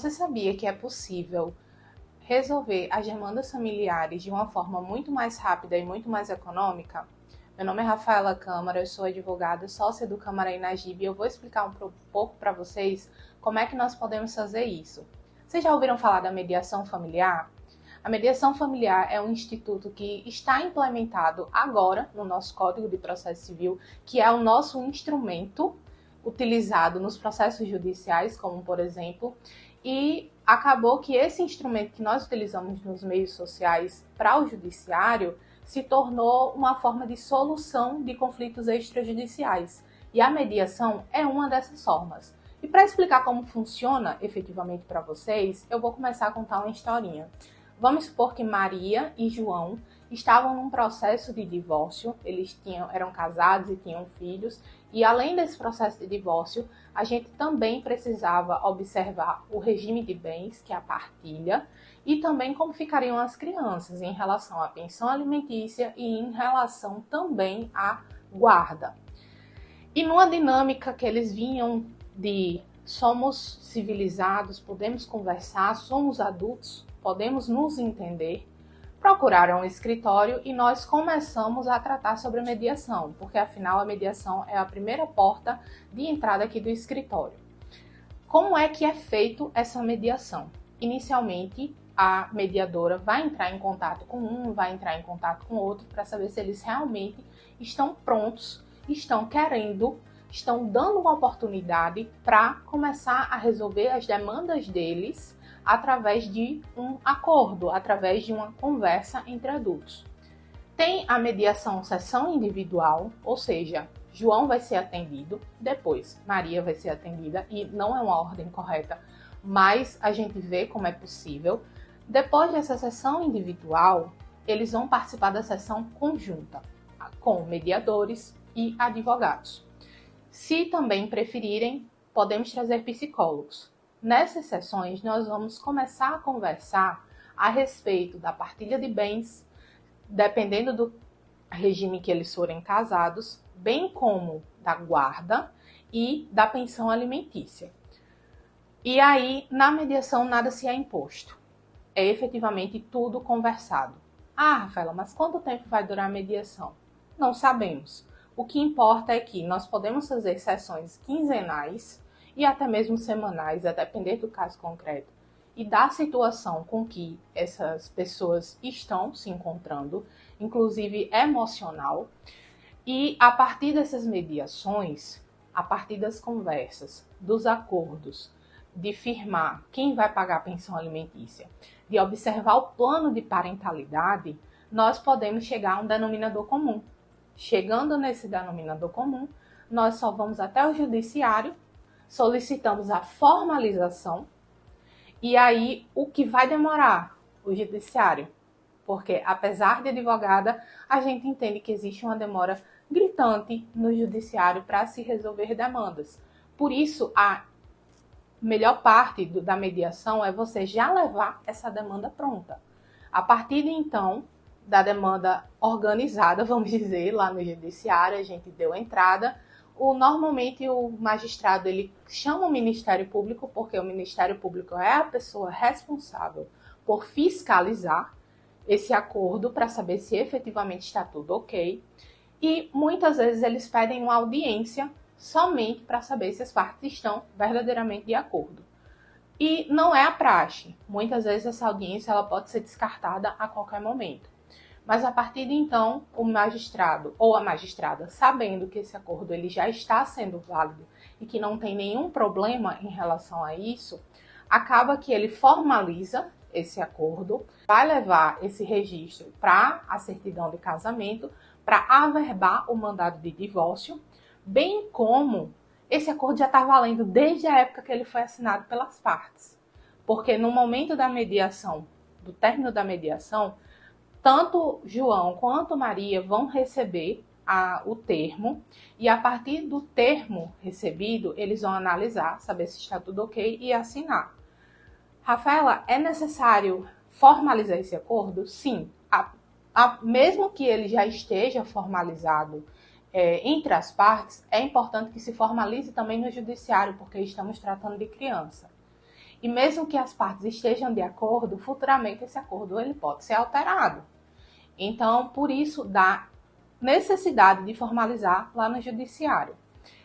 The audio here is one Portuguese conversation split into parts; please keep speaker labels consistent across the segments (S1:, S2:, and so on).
S1: Você sabia que é possível resolver as demandas familiares de uma forma muito mais rápida e muito mais econômica? Meu nome é Rafaela Câmara, eu sou advogada, sócia do Câmara Inagib e eu vou explicar um pouco para vocês como é que nós podemos fazer isso. Vocês já ouviram falar da mediação familiar? A mediação familiar é um instituto que está implementado agora no nosso Código de Processo Civil, que é o nosso instrumento utilizado nos processos judiciais, como por exemplo, e acabou que esse instrumento que nós utilizamos nos meios sociais para o judiciário se tornou uma forma de solução de conflitos extrajudiciais. E a mediação é uma dessas formas. E para explicar como funciona efetivamente para vocês, eu vou começar a contar uma historinha. Vamos supor que Maria e João estavam num processo de divórcio, eram casados e tinham filhos, e além desse processo de divórcio, a gente também precisava observar o regime de bens, que é a partilha, e também como ficariam as crianças em relação à pensão alimentícia e em relação também à guarda. E numa dinâmica que eles vinham de somos civilizados, podemos conversar, somos adultos, podemos nos entender, procuraram um escritório e nós começamos a tratar sobre a mediação, porque afinal a mediação é a primeira porta de entrada aqui do escritório. Como é que é feito essa mediação? Inicialmente, a mediadora vai entrar em contato com um, vai entrar em contato com outro para saber se eles realmente estão prontos, estão querendo, estão dando uma oportunidade para começar a resolver as demandas deles através de um acordo, através de uma conversa entre adultos. Tem a mediação sessão individual, ou seja, João vai ser atendido, depois Maria vai ser atendida, e não é uma ordem correta, mas a gente vê como é possível. Depois dessa sessão individual, eles vão participar da sessão conjunta, com mediadores e advogados. Se também preferirem, podemos trazer psicólogos. Nessas sessões, nós vamos começar a conversar a respeito da partilha de bens, dependendo do regime que eles forem casados, bem como da guarda e da pensão alimentícia. E aí, na mediação, nada se é imposto. É efetivamente tudo conversado. Ah, Rafaela, mas quanto tempo vai durar a mediação? Não sabemos. O que importa é que nós podemos fazer sessões quinzenais e até mesmo semanais, a depender do caso concreto, e da situação com que essas pessoas estão se encontrando, inclusive emocional. E a partir dessas mediações, a partir das conversas, dos acordos, de firmar quem vai pagar a pensão alimentícia, de observar o plano de parentalidade, nós podemos chegar a um denominador comum. Chegando nesse denominador comum, nós só vamos até o judiciário, solicitamos a formalização, e aí o que vai demorar? O judiciário. Porque apesar de advogada, a gente entende que existe uma demora gritante no judiciário para se resolver demandas. Por isso, a melhor parte da mediação é você já levar essa demanda pronta. A partir de então, da demanda organizada, vamos dizer, lá no judiciário, a gente deu a entrada. Normalmente o magistrado ele chama o Ministério Público, porque o Ministério Público é a pessoa responsável por fiscalizar esse acordo para saber se efetivamente está tudo ok. E muitas vezes eles pedem uma audiência somente para saber se as partes estão verdadeiramente de acordo. E não é a praxe. Muitas vezes essa audiência ela pode ser descartada a qualquer momento. Mas a partir de então, o magistrado ou a magistrada, sabendo que esse acordo ele já está sendo válido e que não tem nenhum problema em relação a isso, acaba que ele formaliza esse acordo, vai levar esse registro para a certidão de casamento, para averbar o mandado de divórcio, bem como esse acordo já está valendo desde a época que ele foi assinado pelas partes. Porque no momento da mediação, do término da mediação, tanto João quanto Maria vão receber o termo, e a partir do termo recebido, eles vão analisar, saber se está tudo ok e assinar. Rafaela, é necessário formalizar esse acordo? Sim. Mesmo que ele já esteja formalizado entre as partes, é importante que se formalize também no judiciário, porque estamos tratando de criança. E mesmo que as partes estejam de acordo, futuramente esse acordo ele pode ser alterado. Então, por isso, dá necessidade de formalizar lá no judiciário.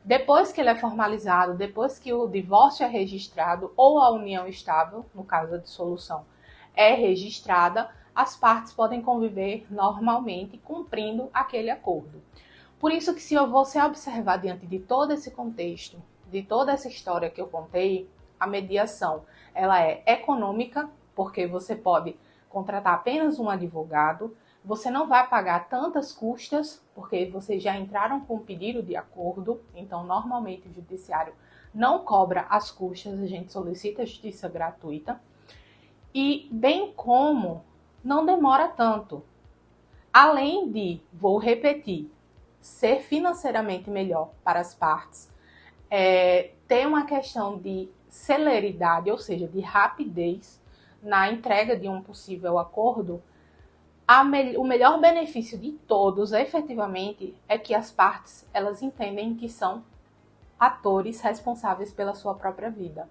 S1: Depois que ele é formalizado, depois que o divórcio é registrado ou a união estável, no caso da dissolução, é registrada, as partes podem conviver normalmente, cumprindo aquele acordo. Por isso que se você observar diante de todo esse contexto, de toda essa história que eu contei, a mediação ela é econômica, porque você pode contratar apenas um advogado, você não vai pagar tantas custas, porque vocês já entraram com um pedido de acordo, então normalmente o judiciário não cobra as custas, a gente solicita a justiça gratuita, e bem como não demora tanto. Além de, vou repetir, ser financeiramente melhor para as partes, ter uma questão de celeridade, ou seja, de rapidez na entrega de um possível acordo, o melhor benefício de todos, efetivamente, é que as partes elas entendem que são atores responsáveis pela sua própria vida.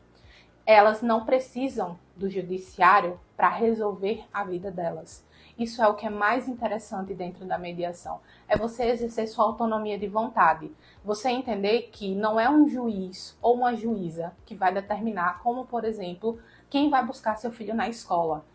S1: Elas não precisam do judiciário para resolver a vida delas. Isso é o que é mais interessante dentro da mediação. É você exercer sua autonomia de vontade. Você entender que não é um juiz ou uma juíza que vai determinar, como, por exemplo, quem vai buscar seu filho na escola.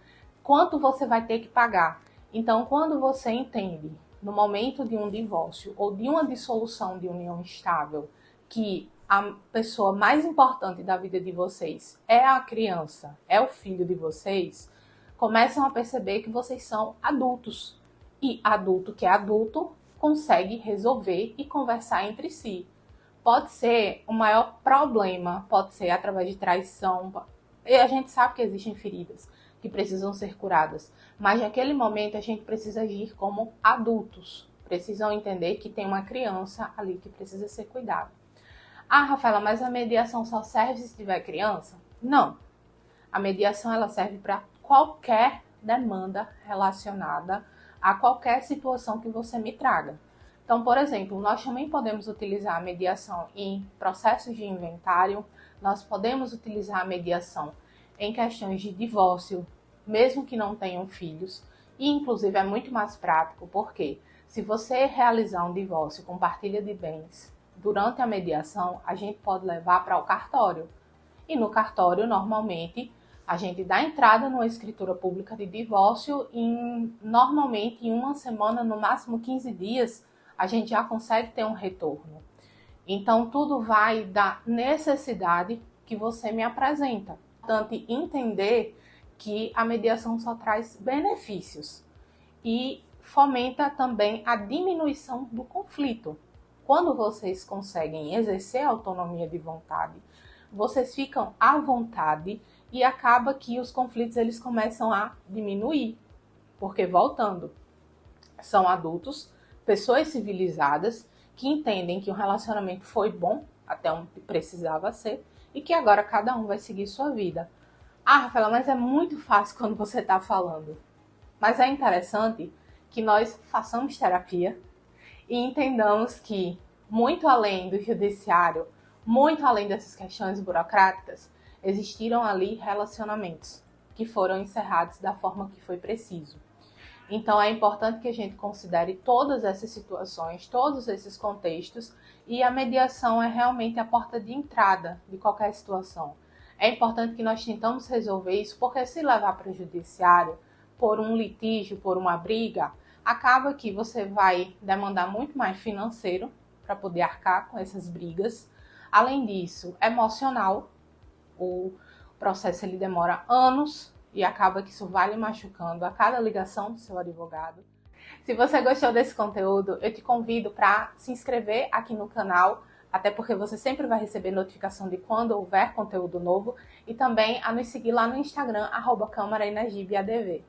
S1: Quanto você vai ter que pagar. Então, quando você entende, no momento de um divórcio ou de uma dissolução de união estável, que a pessoa mais importante da vida de vocês é a criança, é o filho de vocês, começam a perceber que vocês são adultos. E adulto que é adulto consegue resolver e conversar entre si. Pode ser o maior problema, pode ser através de traição. E a gente sabe que existem feridas que precisam ser curadas, mas naquele momento a gente precisa agir como adultos. Precisam entender que tem uma criança ali que precisa ser cuidada. Ah, Rafaela, mas a mediação só serve se tiver criança? Não. A mediação ela serve para qualquer demanda relacionada a qualquer situação que você me traga. Então, por exemplo, nós também podemos utilizar a mediação em processos de inventário, nós podemos utilizar a mediação em questões de divórcio, mesmo que não tenham filhos, e inclusive é muito mais prático, porque se você realizar um divórcio com partilha de bens, durante a mediação, a gente pode levar para o cartório. E no cartório, normalmente, a gente dá entrada numa escritura pública de divórcio e, normalmente, em uma semana, no máximo 15 dias, a gente já consegue ter um retorno. Então, tudo vai da necessidade que você me apresenta. Importante entender que a mediação só traz benefícios e fomenta também a diminuição do conflito. Quando vocês conseguem exercer a autonomia de vontade, vocês ficam à vontade e acaba que os conflitos eles começam a diminuir. Porque, voltando, são adultos, pessoas civilizadas, que entendem que o relacionamento foi bom até onde precisava ser e que agora cada um vai seguir sua vida. Ah, Rafaela, mas é muito fácil quando você está falando. Mas é interessante que nós façamos terapia e entendamos que, muito além do judiciário, muito além dessas questões burocráticas, existiram ali relacionamentos que foram encerrados da forma que foi preciso. Então é importante que a gente considere todas essas situações, todos esses contextos, e a mediação é realmente a porta de entrada de qualquer situação. É importante que nós tentamos resolver isso, porque se levar para o judiciário por um litígio, por uma briga, acaba que você vai demandar muito mais financeiro para poder arcar com essas brigas. Além disso, emocional, o processo ele demora anos e acaba que isso vai lhe machucando a cada ligação do seu advogado. Se você gostou desse conteúdo, eu te convido para se inscrever aqui no canal, até porque você sempre vai receber notificação de quando houver conteúdo novo, e também a nos seguir lá no Instagram, @CâmaraEnagibeADV.